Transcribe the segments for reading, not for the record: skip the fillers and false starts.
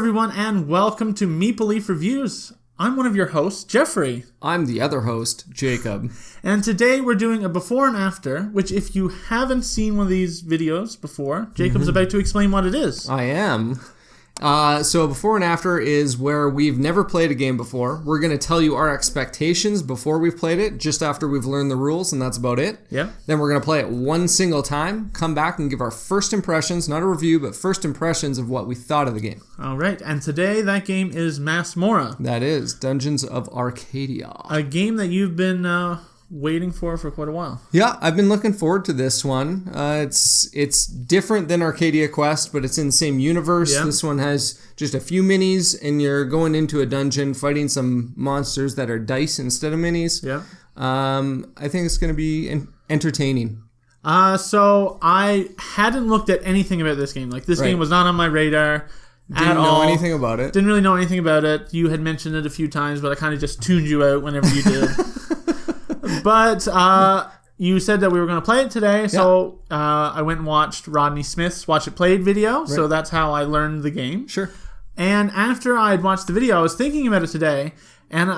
everyone, and welcome to Meeple Leaf Reviews. I'm one of your hosts, Jeffrey. I'm the other host, Jacob. And today we're doing a before and after, which if you haven't seen one of these videos before, Jacob's about to explain what it is. I am. So before and after is where we've never played a game before. We're going to tell you our expectations before we've played it, just after we've learned the rules, and that's about it. Yep. Then we're going to play it one single time, come back and give our first impressions, not a review, but first impressions of what we thought of the game. All right, and today that game is Masmorra. That is Dungeons of Arcadia. A game that you've been waiting for quite a while. Yeah, I've been looking forward to this one. It's different than Arcadia Quest, but it's in the same universe. Yeah. This one has just a few minis, and you're going into a dungeon fighting some monsters that are dice instead of minis. Yeah. I think it's going to be entertaining. So I hadn't looked at anything about this game. Like, this game was not on my radar. Didn't know anything about it. Didn't really know anything about it. You had mentioned it a few times, but I kind of just tuned you out whenever you did. But you said that we were going to play it today, so I went and watched Rodney Smith's Watch It Played video, so that's how I learned the game. Sure. And after I had watched the video, I was thinking about it today, and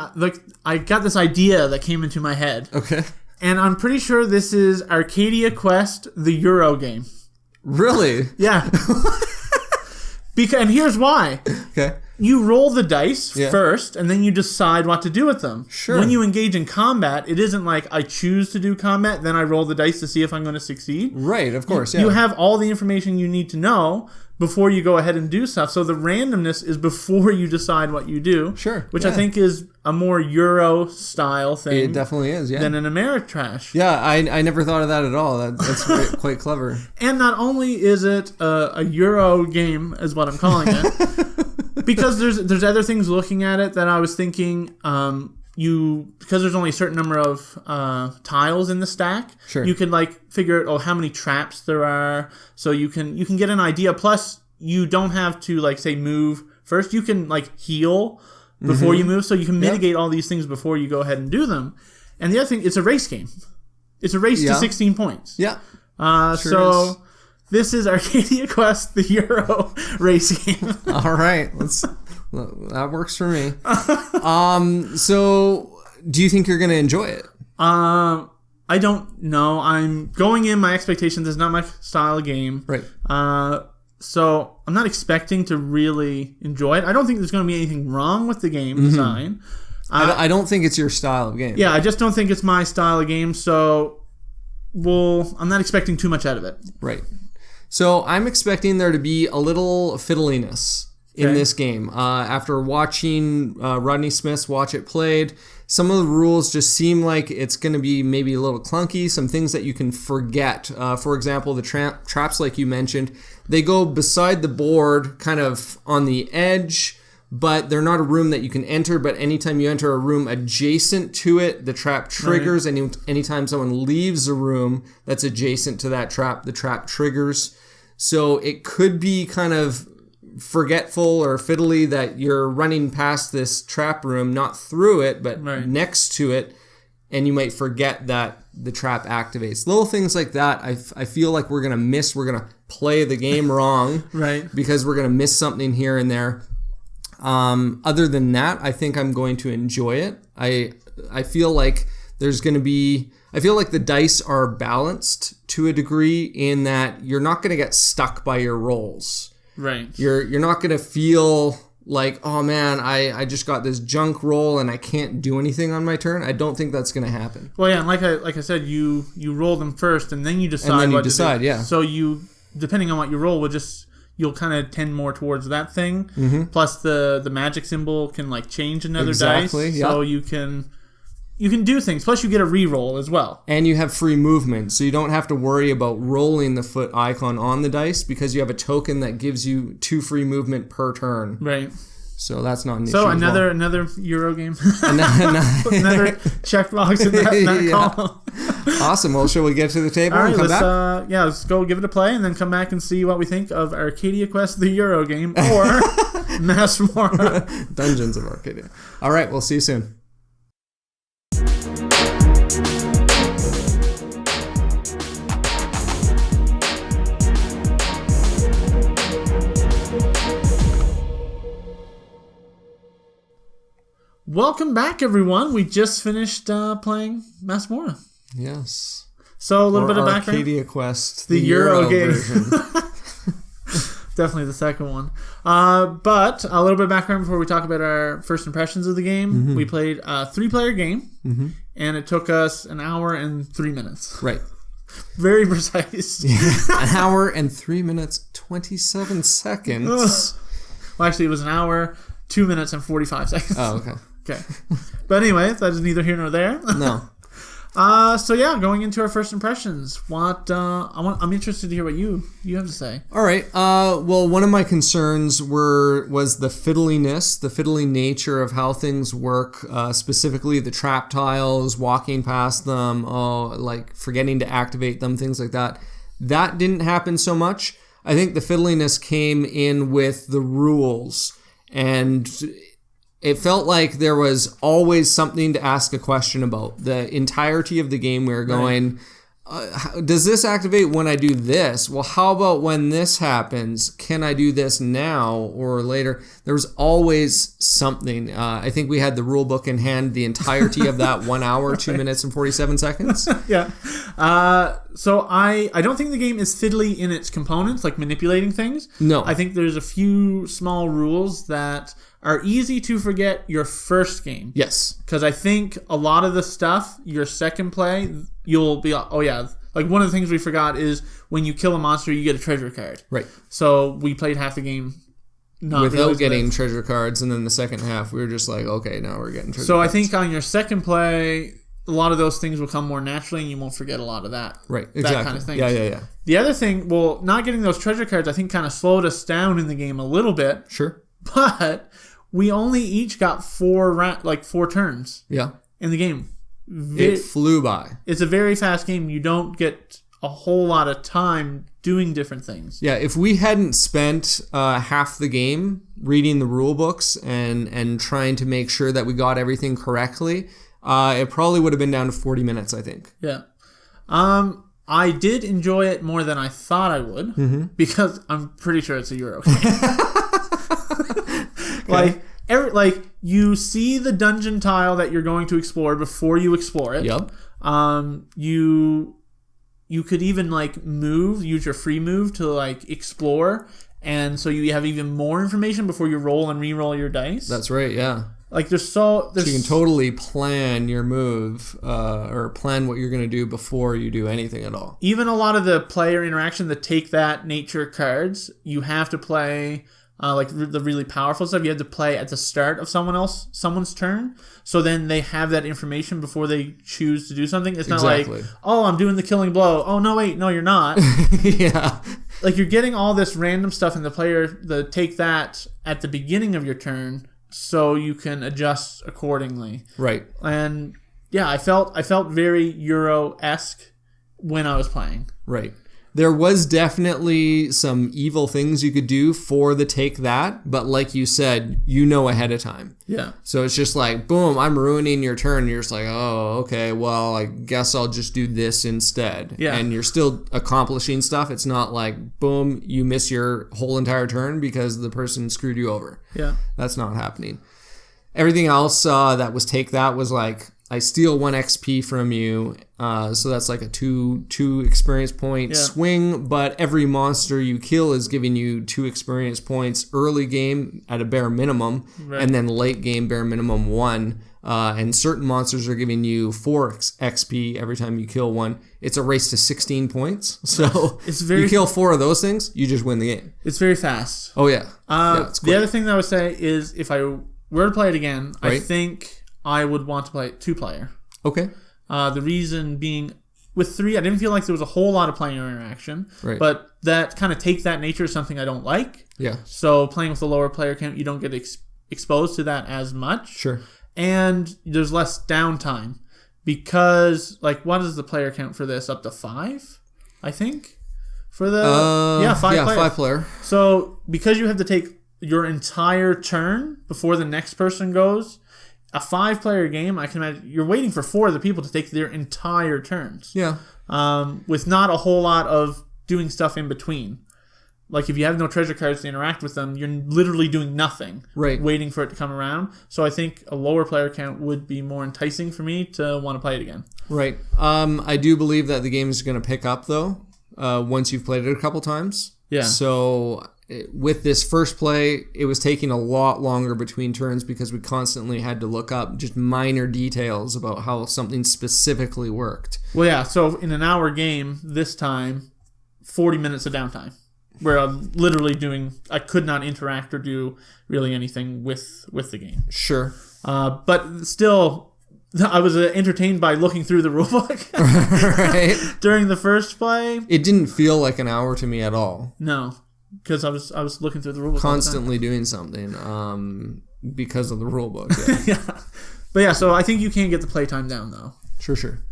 I got this idea that came into my head. Okay. And I'm pretty sure this is Arcadia Quest, the Euro game. Really? Yeah. And here's why. Okay. You roll the dice first, and then you decide what to do with them. Sure. When you engage in combat, it isn't like I choose to do combat, then I roll the dice to see if I'm going to succeed. Right, of course, You have all the information you need to know before you go ahead and do stuff. So the randomness is before you decide what you do. Sure. Which I think is a more Euro-style thing. It definitely is, than an Ameritrash. Yeah, I never thought of that at all. That's quite clever. And not only is it a Euro game, is what I'm calling it, because there's other things looking at it that I was thinking, because there's only a certain number of tiles in the stack, you can figure out how many traps there are, so you can get an idea. Plus, you don't have to say move first. You can heal before you move, so you can mitigate all these things before you go ahead and do them. And the other thing, it's a race game. It's a race to 16 points. Yeah. So this is Arcadia Quest, the Euro race game. All right, that works for me. So do you think you're going to enjoy it? I don't know. I'm going in, my expectations is not my style of game. Right. So I'm not expecting to really enjoy it. I don't think there's going to be anything wrong with the game design. I don't think it's your style of game. Yeah, I just don't think it's my style of game. So, I'm not expecting too much out of it. Right. So I'm expecting there to be a little fiddliness in this game. After watching Rodney Smith's Watch It Played, some of the rules just seem like it's going to be maybe a little clunky, some things that you can forget. For example, the traps, like you mentioned, they go beside the board, kind of on the edge, but they're not a room that you can enter, but anytime you enter a room adjacent to it, the trap triggers. Right. Anytime someone leaves a room that's adjacent to that trap, the trap triggers. So it could be kind of forgetful or fiddly that you're running past this trap room, not through it, but next to it, and you might forget that the trap activates. Little things like that, I feel like we're going to miss. We're going to play the game wrong, because we're going to miss something here and there. Other than that, I think I'm going to enjoy it. I feel like there's going to be... I feel like the dice are balanced to a degree in that you're not going to get stuck by your rolls. Right. You're not going to feel like, oh man, I just got this junk roll and I can't do anything on my turn. I don't think that's going to happen. Well, yeah, and like I said, you roll them first and then you decide what to do. Yeah. So you, depending on what you roll, you'll kind of tend more towards that thing. Mm-hmm. Plus the magic symbol can change another dice. So you can do things. Plus you get a reroll as well. And you have free movement, so you don't have to worry about rolling the foot icon on the dice because you have a token that gives you 2 free movement per turn. Right. So that's not an issue. So another Euro game. Another checkbox in that column. Awesome. Well, shall we get to the table and come back? Let's go give it a play and then come back and see what we think of Arcadia Quest, the Euro game, or Masmorra. Dungeons of Arcadia. All right, we'll see you soon. Welcome back, everyone. We just finished playing Masmorra. Yes. So a little bit of background. Arcadia Quest, the Euro game. version. Definitely the second one. But a little bit of background before we talk about our first impressions of the game. Mm-hmm. We played a 3-player game, and it took us an hour and 3 minutes. Right. Very precise. An hour and 3 minutes, 27 seconds. Well, actually, it was an hour, 2 minutes, and 45 seconds. Oh, okay. Okay. But anyway, that is neither here nor there. No. So yeah, going into our first impressions, I'm interested to hear what you have to say. All right. Well, one of my concerns was the fiddly nature of how things work, specifically the trap tiles, walking past them, like forgetting to activate them, things like that. That didn't happen so much. I think the fiddliness came in with the rules, and it felt like there was always something to ask a question about. The entirety of the game, we were going, does this activate when I do this? Well, how about when this happens? Can I do this now or later? There was always something. I think we had the rule book in hand the entirety of that 1 hour, 2 minutes, and 47 seconds. Yeah. So I don't think the game is fiddly in its components, like manipulating things. No. I think there's a few small rules that are easy to forget your first game. Yes. Because I think a lot of the stuff, your second play, you'll be, oh yeah. Like one of the things we forgot is when you kill a monster, you get a treasure card. Right. So we played half the game without getting treasure cards, and then the second half, we were just like, okay, now we're getting treasure cards. So I think on your second play, a lot of those things will come more naturally, and you won't forget a lot of that. Right, exactly. That kind of thing. Yeah. The other thing, well, not getting those treasure cards, I think kind of slowed us down in the game a little bit. Sure. But we only each got 4 turns. Yeah. In the game. It flew by. It's a very fast game. You don't get a whole lot of time doing different things. Yeah, if we hadn't spent half the game reading the rule books and trying to make sure that we got everything correctly, it probably would have been down to 40 minutes, I think. Yeah. I did enjoy it more than I thought I would, because I'm pretty sure it's a Euro game. Okay. Like you see the dungeon tile that you're going to explore before you explore it. Yep. You could even use your free move to explore, and so you have even more information before you roll and re-roll your dice. That's right. Yeah. So you can totally plan your move or plan what you're going to do before you do anything at all. Even a lot of the player interaction that take that nature cards, you have to play. The really powerful stuff, you have to play at the start of someone's turn. So then they have that information before they choose to do something. It's not exactly. I'm doing the killing blow. Oh, no, wait, no, you're not. Yeah. You're getting all this random stuff, and the take that at the beginning of your turn so you can adjust accordingly. Right. And yeah, I felt very Euro-esque when I was playing. Right. There was definitely some evil things you could do for the take that, but like you said, ahead of time. Yeah. So it's just boom, I'm ruining your turn. You're just oh, okay, well, I guess I'll just do this instead. Yeah. And you're still accomplishing stuff. It's not boom, you miss your whole entire turn because the person screwed you over. Yeah. That's not happening. Everything else that was take that was I steal 1 XP from you, so that's a two experience point swing, but every monster you kill is giving you 2 experience points early game at a bare minimum, right. And then late game bare minimum 1, and certain monsters are giving you 4 XP every time you kill one. It's a race to 16 points, so you kill 4 of those things, you just win the game. It's very fast. Oh yeah. The other thing that I would say is if I were to play it again, right. I think I would want to play it 2-player. Okay. The reason being, with 3, I didn't feel like there was a whole lot of player interaction. Right. But that kind of take that nature is something I don't like. Yeah. So playing with a lower player count, you don't get exposed to that as much. Sure. And there's less downtime. Because, what is the player count for this? Up to 5, I think? For the... 5 players. 5 player. So, because you have to take your entire turn before the next person goes... A 5-player game, I can imagine you're waiting for 4 other people to take their entire turns. Yeah. With not a whole lot of doing stuff in between. like if you have no treasure cards to interact with them, you're literally doing nothing, Right. waiting for it to come around. So I think a lower player count would be more enticing for me to want to play it again. Right. I do believe that the game is going to pick up, though, once you've played it a couple times. Yeah. So with this first play, it was taking a lot longer between turns because we constantly had to look up just minor details about how something specifically worked. Well, yeah. So in an hour game, this time, 40 minutes of downtime. Where I'm literally I could not interact or do really anything with the game. Sure. But still, I was entertained by looking through the rulebook Right. during the first play. It didn't feel like an hour to me at all. No, because I was looking through the rulebook Constantly doing something because of the rulebook. Yeah. Yeah. But yeah, so I think you can get the playtime down, though. Sure.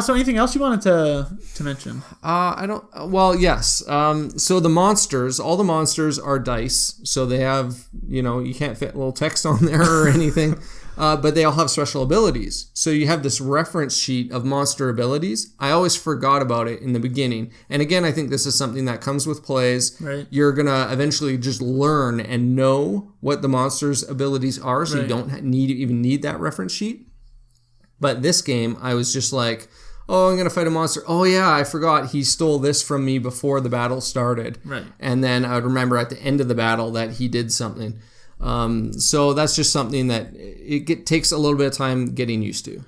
So anything else you wanted to mention? I don't. Well, yes. So all the monsters are dice. So they have, you can't fit a little text on there or anything. But they all have special abilities. So you have this reference sheet of monster abilities. I always forgot about it in the beginning. And again, I think this is something that comes with plays. Right. You're going to eventually just learn and know what the monster's abilities are. So you don't need that reference sheet. But this game, I was just like, oh, I'm going to fight a monster. Oh, yeah, I forgot he stole this from me before the battle started. Right. And then I would remember at the end of the battle that he did something. So that's just something that it takes a little bit of time getting used to.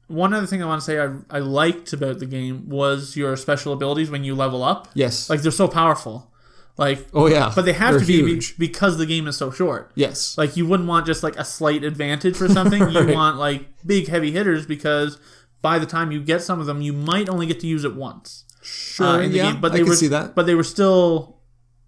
One other thing I want to say I liked about the game was your special abilities when you level up. Yes. Like, they're so powerful. Like, oh, yeah. But they have They're to be huge. because the game is so short. Yes. Like, you wouldn't want just, like, a slight advantage for something. Right. You want, like, big, heavy hitters because by the time you get some of them, you might only get to use it once. Sure, in the game. But I can see that. But they were still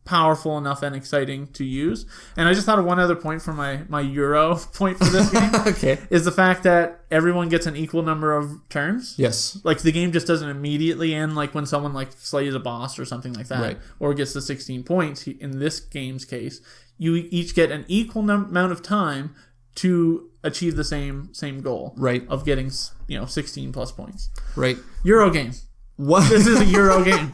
powerful enough and exciting to use. And I just thought of one other point for my Euro point for this game. Okay. Is the fact that everyone gets an equal number of turns. Yes. Like, the game just doesn't immediately end, like when someone like slays a boss or something like that, Right. or gets to 16 points. In this game's case, you each get an equal amount of time to achieve the same goal, Right. of getting 16 plus points. Right. Euro game. What? This is a Euro game.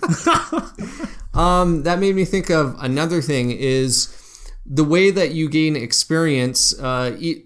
That made me think of another thing is the way that you gain experience.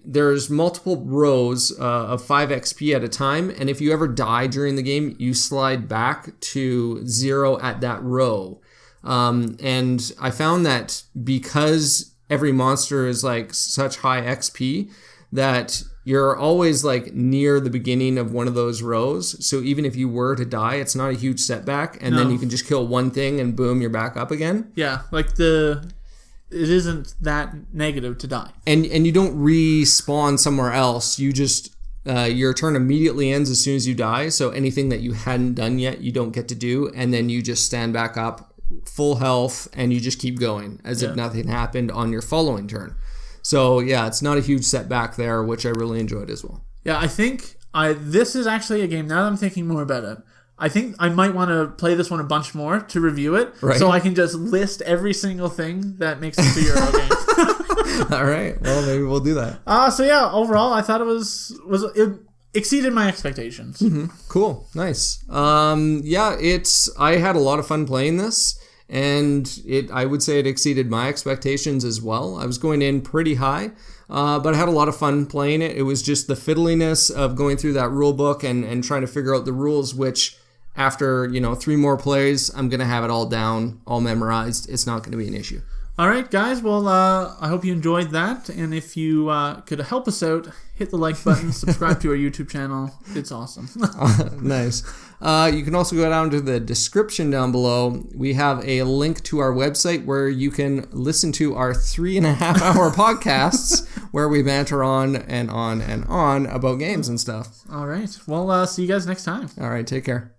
There's multiple rows of 5 XP at a time, and if you ever die during the game, you slide back to 0 at that row. And I found that because every monster is like such high XP, that you're always like near the beginning of one of those rows. So even if you were to die, it's not a huge setback. And then you can just kill one thing and boom, you're back up again. Yeah, like it isn't that negative to die. And you don't respawn somewhere else. You just, your turn immediately ends as soon as you die. So anything that you hadn't done yet, you don't get to do. And then you just stand back up, full health, and you just keep going as if nothing happened on your following turn. So, yeah, it's not a huge setback there, which I really enjoyed as well. Yeah, I think this is actually a game, now that I'm thinking more about it, I think I might want to play this one a bunch more to review it, right. So I can just list every single thing that makes it a Euro game. All right, well, maybe we'll do that. So, yeah, overall, I thought it exceeded my expectations. Mm-hmm. Cool, nice. I had a lot of fun playing this. And I would say it exceeded my expectations as well. I was going in pretty high, but I had a lot of fun playing it. It was just the fiddliness of going through that rule book and trying to figure out the rules, which after 3 more plays, I'm going to have it all down, all memorized. It's not going to be an issue. All right, guys. Well, I hope you enjoyed that. And if you could help us out, hit the like button, subscribe to our YouTube channel. It's awesome. Nice. You can also go down to the description down below. We have a link to our website where you can listen to our 3.5-hour podcasts where we banter on and on and on about games and stuff. All right. Well, see you guys next time. All right. Take care.